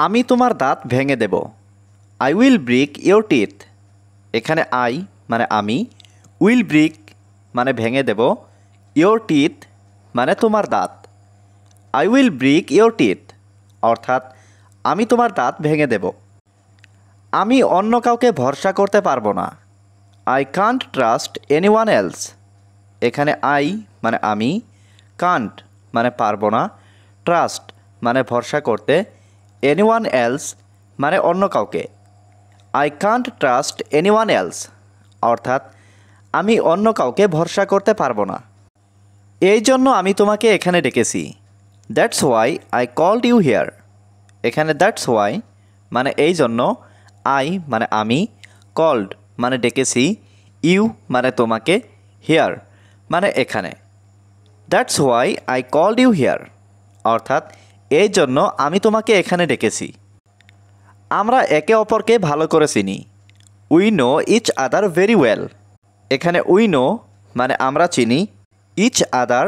আমি তোমার দাঁত ভেঙে দেব। I will break your teeth. এখানে আই মানে আমি, উইল ব্রেক মানে ভেঙে দেব, ইয়োর টিথ মানে তোমার দাঁত। I will break your teeth অর্থাৎ আমি তোমার দাঁত ভেঙে দেব। আমি অন্য কাউকে ভরসা করতে পারবো না। I can't trust anyone else. এখানে আই মানে আমি, কান্ট মানে পারবো না, ট্রাস্ট মানে ভরসা করতে, এনিওয়ান এলস মানে অন্য কাউকে। I can't trust anyone else অর্থাৎ আমি অন্য কাউকে ভরসা করতে পারবো না। এই জন্য আমি তোমাকে এখানে ডেকেছি। That's why I called you here. এখানে দ্যাটস ওয়াই মানে এই জন্য, আই মানে আমি, কল্ড মানে ডেকেছি, ইউ মানে তোমাকে, হিয়ার মানে এখানে। That's why I called you here অর্থাৎ এই জন্য আমি তোমাকে এখানে ডেকেছি। আমরা একে অপরকে ভালো করে চিনি। We know each other very well. এখানে উই নো মানে আমরা চিনি, ইচ আদার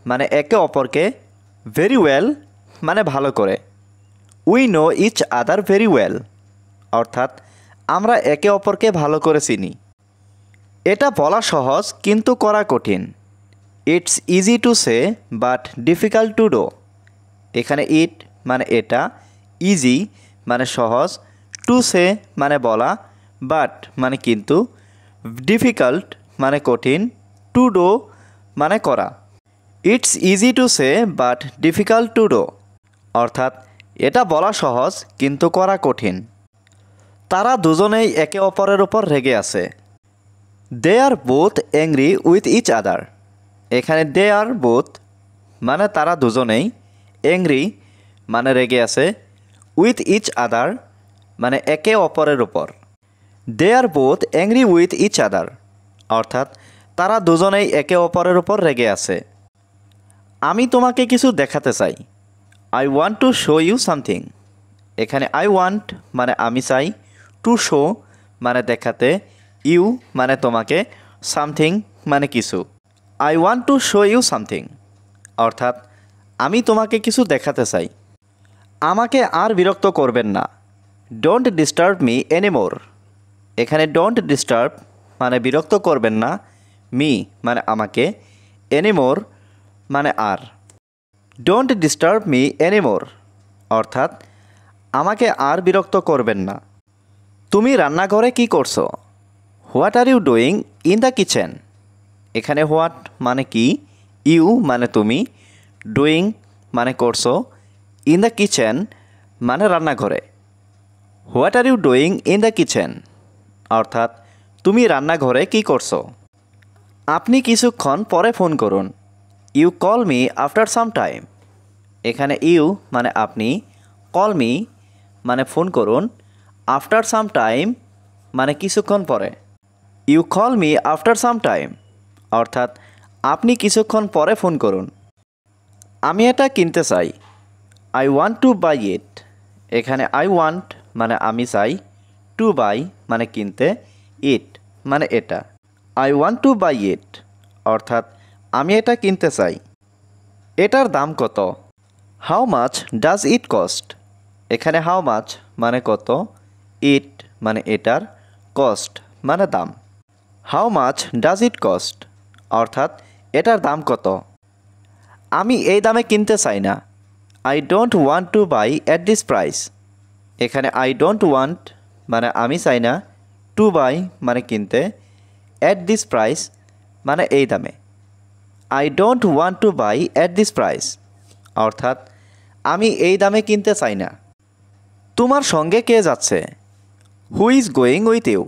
মানে একে অপরকে, ভেরি ওয়েল মানে ভালো করে। We know each other very well অর্থাৎ আমরা একে অপরকে ভালো করে চিনি। এটা বলা সহজ কিন্তু করা কঠিন। It's easy to say but difficult to do. এখানে ইট মানে এটা, ইজি মানে সহজ, টু সে মানে বলা, বাট মানে কিন্তু, ডিফিকাল্ট মানে কঠিন, টু ডু মানে করা। It's easy to say but difficult to do অর্থাৎ এটা বলা সহজ কিন্তু করা কঠিন। তারা দুজনেই একে অপরের উপর রেগে আছে। They are both angry with each other. এখানে দে আর বোথ মানে তারা দুজনেই, অ্যাংরি মানে রেগে আছে, উইথ ইচ আদার মানে একে অপরের উপর। They are both angry with each other অর্থাৎ তারা দুজনেই একে অপরের উপর রেগে আছে। আমি তোমাকে কিছু দেখাতে চাই। I want to show you something. এখানে আই ওয়ান্ট মানে আমি চাই, টু শো মানে দেখাতে, ইউ মানে তোমাকে, সামথিং মানে কিছু। I want to show you something অর্থাৎ আমি তোমাকে কিছু দেখাতে চাই। আমাকে আর বিরক্ত করবেন না। Don't disturb me anymore. এখানে ডোন্ট ডিস্টার্ব মানে বিরক্ত করবেন না, মি মানে আমাকে, এনিমোর মানে আর। ডোন্ট ডিস্টার্ব মি এনিমোর অর্থাৎ আমাকে আর বিরক্ত করবেন না। তুমি রান্নাঘরে কি করছো? What are you doing in the kitchen. এখানে হোয়াট মানে কি, ইউ মানে তুমি, ডুইং মানে করছো, ইন দ্য কিচেন মানে রান্নাঘরে। What are you doing in the kitchen অর্থাৎ তুমি রান্নাঘরে কি করছো। আপনি কিছুক্ষণ পরে ফোন করুন। You call me after some time. এখানে ইউ মানে আপনি, কল মি মানে ফোন করুন, আফটার সাম টাইম মানে কিছুক্ষণ পরে। You call me after some time অর্থাৎ আপনি কিছুক্ষণ পরে ফোন করুন। আমি এটা কিনতে চাই। আই ওয়ান্ট টু বাই ইট। এখানে আই ওয়ান্ট মানে আমি চাই, টু বাই মানে কিনতে, ইট মানে এটা। আই ওয়ান্ট টু বাই ইট অর্থাৎ আমি এটা কিনতে চাই। এটার দাম কত? How much does it cost. এখানে হাউ মাচ মানে কত, ইট মানে এটার, কস্ট মানে দাম। How much does it cost অর্থাৎ এটার দাম কত। আমি এই দামে কিনতে চাই না। I don't want to buy at this price. এখানে আই ডোন্ট ওয়ান্ট মানে আমি চাই না, টু বাই মানে কিনতে, অ্যাট দিস প্রাইস মানে এই দামে। I don't want to buy at this price অর্থাৎ আমি এই দামে কিনতে চাই না। তোমার সঙ্গে কে যাচ্ছে? Who is going with you.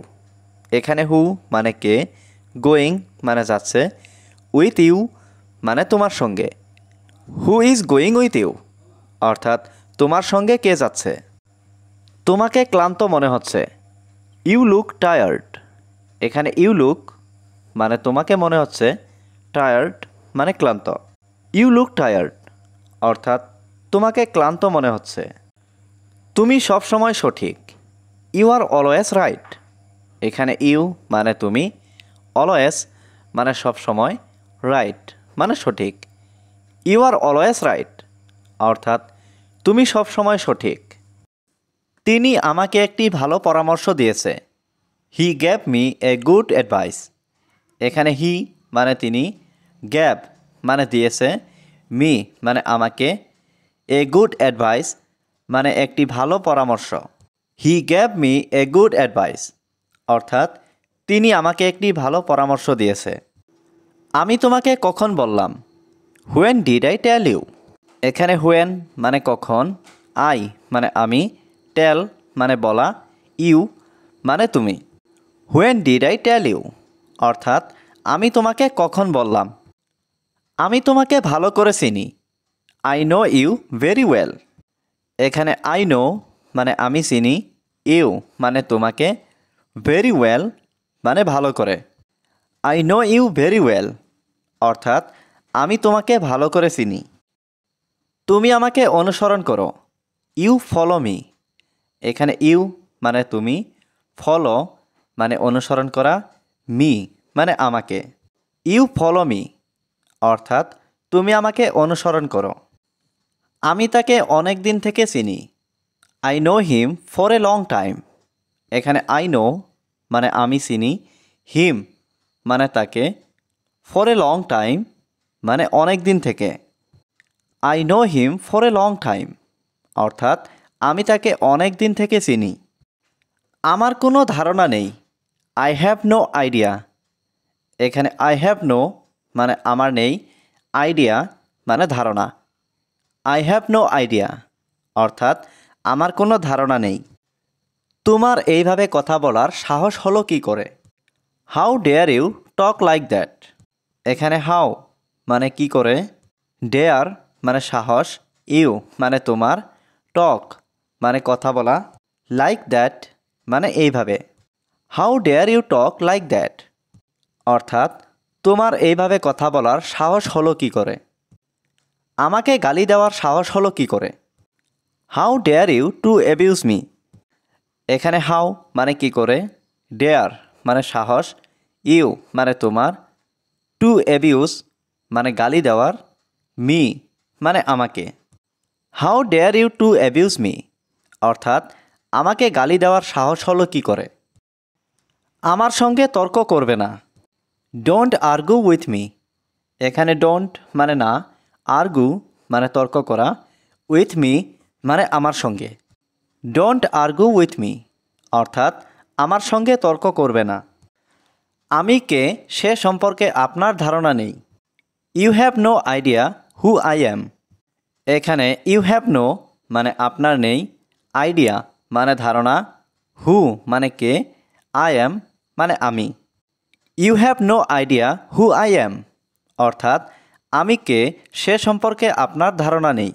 এখানে হু মানে কে, গোয়িং মানে যাচ্ছে, উইথ ইউ মানে তোমার সঙ্গে। Who is going with you অর্থাৎ তোমার সঙ্গে কে যাচ্ছে। তোমাকে ক্লান্ত মনে হচ্ছে। You look tired. এখানে ইউ লুক মানে তোমাকে মনে হচ্ছে, টায়ার্ড মানে ক্লান্ত। ইউ লুক টায়ার্ড অর্থাৎ তোমাকে ক্লান্ত মনে হচ্ছে। তুমি সবসময় সঠিক। You are always right. এখানে ইউ মানে তুমি, অলওয়েজ মানে সবসময়, রাইট মানে সঠিক। ইউ আর অলওয়েজ রাইট অর্থাৎ তুমি সবসময় সঠিক। তিনি আমাকে একটি ভালো পরামর্শ দিয়েছে। হি gave me a good advice. এখানে হি মানে তিনি, গ্যাভ মানে দিয়েছে, মি মানে আমাকে, এ গুড অ্যাডভাইস মানে একটি ভালো পরামর্শ। হি gave me a good advice অর্থাৎ তিনি আমাকে একটি ভালো পরামর্শ দিয়েছে। আমি তোমাকে কখন বললাম? When did I tell you? এখানে হোয়েন মানে কখন, আই মানে আমি, টেল মানে বলা, ইউ মানে তুমি। When did I tell you অর্থাৎ আমি তোমাকে কখন বললাম। আমি তোমাকে ভালো করে চিনি। I know you very well. এখানে আই নো মানে আমি চিনি, ইউ মানে তোমাকে, ভেরি ওয়েল মানে ভালো করে। I know you very well অর্থাৎ আমি তোমাকে ভালো করে চিনি। তুমি আমাকে অনুসরণ করো। You follow me. এখানে ইউ মানে তুমি, ফলো মানে অনুসরণ করা, মি মানে আমাকে। ইউ ফলো মি অর্থাৎ তুমি আমাকে অনুসরণ করো। আমি তাকে অনেক দিন থেকে চিনি। I know him for a long time. এখানে আই নো মানে আমি চিনি, হিম মানে তাকে, ফর এ লং টাইম মানে অনেক দিন থেকে। I know him for a long time অর্থাৎ আমি তাকে অনেক দিন থেকে চিনি। আমার কোনো ধারণা নেই। I have no idea. এখানে আই হ্যাভ নো মানে আমার নেই, আইডিয়া মানে ধারণা। আই হ্যাভ নো আইডিয়া অর্থাৎ আমার কোনো ধারণা নেই। তোমার এইভাবে কথা বলার সাহস হলো কি করে? How dare you talk like that. এখানে হাউ মানে কি করে, ডেয়ার মানে সাহস, ইউ মানে তোমার, টক মানে কথা বলা, লাইক দ্যাট মানে এইভাবে। How dare you talk like that অর্থাৎ তোমার এইভাবে কথা বলার সাহস হলো কি করে? আমাকে গালি দেওয়ার সাহস হলো কি করে? How dare you to abuse me. এখানে হাউ মানে কি করে, ডেয়ার মানে সাহস, ইউ মানে তোমার, টু অ্যাবিউজ মানে গালি দেওয়ার, মি মানে আমাকে। How dare you to abuse me অর্থাৎ আমাকে গালি দেওয়ার সাহস হলো কি করে? আমার সঙ্গে তর্ক করবে না। Don't argue with me. এখানে ডোন্ট মানে না, আর্গু মানে তর্ক করা, উইথ মি মানে আমার সঙ্গে। ডোন্ট আর্গু উইথ মি অর্থাৎ আমার সঙ্গে তর্ক করবে না। আমি কে সে সম্পর্কে আপনার ধারণা নেই। You have no idea who I am. এখানে ইউ হ্যাভ নো মানে আপনার নেই, আইডিয়া মানে ধারণা, হু মানে কে, আই অ্যাম মানে আমি। You have no idea who I am অর্থাৎ আমি কে সে সম্পর্কে আপনার ধারণা নেই।